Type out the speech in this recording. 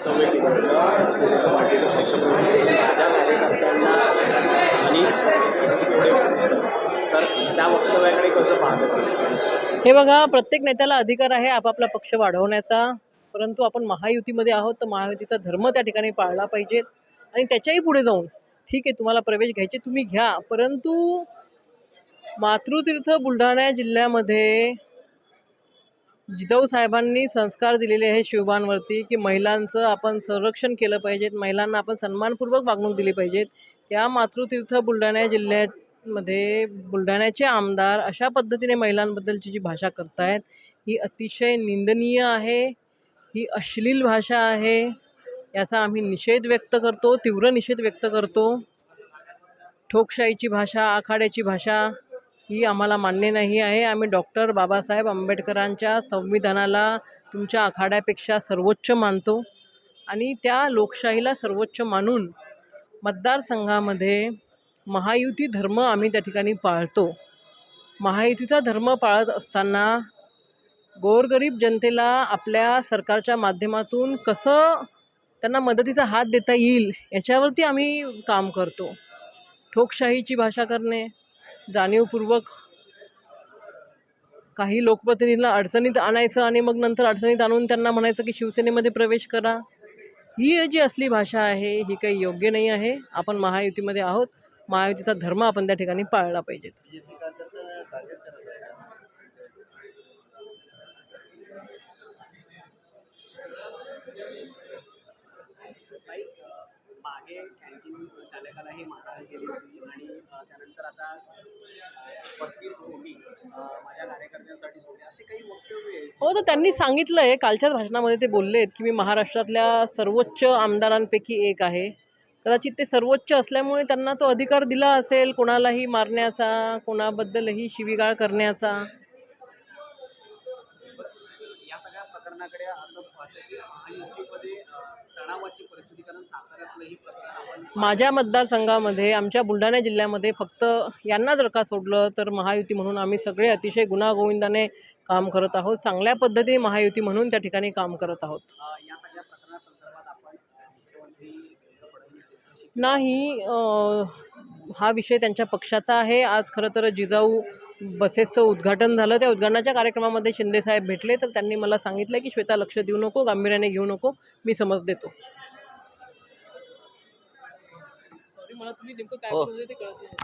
वक्तव्य केलं होतं पार्टीच्या पक्षप्रमुख माझ्या कार्यकर्त्यांना आणि पुढे तर त्या वक्तव्याकडे कसं पाहतो? हे बघा, प्रत्येक नेत्याला अधिकार आहे आपापला पक्ष वाढवण्याचा, परंतु आपण महायुतीमध्ये आहोत तर महायुतीचा धर्म त्या ठिकाणी पाळला पाहिजे आणि त्याच्याही पुढे जाऊन ठीक आहे, तुम्हाला प्रवेश घ्यायचे तुम्ही घ्या, परंतु मातृतीर्थ बुलढाणा जिल्ह्यामध्ये जिजाऊ साहेबांनी संस्कार दिलेले आहे शिवबांवरती की महिलांचं आपण संरक्षण केलं पाहिजे, महिलांना आपण सन्मानपूर्वक वागणूक दिली पाहिजेत. त्या मातृतीर्थ बुलढाणा जिल्ह्यामध्ये बुलढाण्याचे आमदार अशा पद्धतीने महिलांबद्दलची जी भाषा करतायत ही अतिशय निंदनीय आहे, ही अश्लील भाषा आहे. याचा आम्ही निषेध व्यक्त करतो, तीव्र निषेध व्यक्त करतो. ठोकशाहीची भाषा, आखाड्याची भाषा ही आम्हाला मान्य नाही आहे. आम्ही डॉक्टर बाबासाहेब आंबेडकरांच्या संविधानाला तुमच्या आखाड्यापेक्षा सर्वोच्च मानतो आणि त्या लोकशाहीला सर्वोच्च मानून मतदारसंघामध्ये महायुती धर्म आम्ही त्या ठिकाणी पाळतो. महायुतीचा धर्म पाळत असताना गोरगरीब जनतेला आपल्या सरकारच्या माध्यमातून कसं त्यांना मदतीचा हात देता येईल याच्यावरती आम्ही काम करतो. ठोकशाहीची भाषा करणे, जाणीवपूर्वक काही लोकप्रतिनिधींना अडचणीत आणायचं आणि मग नंतर अडचणीत आणून त्यांना म्हणायचं की शिवसेनेमध्ये प्रवेश करा, ही जी असली भाषा आहे ही काही योग्य नाही आहे. आपण महायुतीमध्ये आहोत, महायुतीचा धर्म आपण त्या ठिकाणी पाळला पाहिजे. मागे कॅन्टीन चालकालाही मारहाण केली होती आणि त्यानंतर आता 35 कोटी माझ्या कार्यकर्त्यांसाठी सोडले असे काही वक्तव्य आहेत. हो, तर त्यांनी सांगितलं आहे कालच्याच भाषणामध्ये, ते बोललेत की मी महाराष्ट्रातल्या सर्वोच्च आमदारांपैकी एक आहे. कदाचित ते सर्वोच्च असल्यामुळे त्यांना तो अधिकार दिला असेल कोणालाही मारण्याचा, कोणाबद्दलही शिवीगाळ करण्याचा. या सगळ्या प्रकरणाकडे असं पाहतं की महायुतीमध्ये तणावाची परिस्थिती, कारण साताऱ्यातलंही प्रकरण आपण माझ्या मतदारसंघामध्ये, आमच्या बुलढाणा जिल्ह्यामध्ये फक्त यांना जर का सोडलं तर महायुती म्हणून आम्ही सगळे अतिशय गुण्यागोविंदाने काम करत आहोत. चांगल्या पद्धतीने महायुती म्हणून त्या ठिकाणी काम करत आहोत. या सगळ्या प्रकरणासंदर्भात आपण मुख्यमंत्री देवेंद्र फडणवीस यांच्याशी नाही, हा विषय त्यांच्या पक्षाचा आहे. आज खरं तर जिजाऊ बसेसचं उद्घाटन झालं. त्या उद्घाटनाच्या कार्यक्रमामध्ये शिंदेसाहेब भेटले तर त्यांनी मला सांगितलं की श्वेता लक्ष देऊ नको, गांभीर्याने घेऊ नको, मी समज देतो. सॉरी, मला तुम्ही नेमकं काय बोलत होते ते कळत नाही.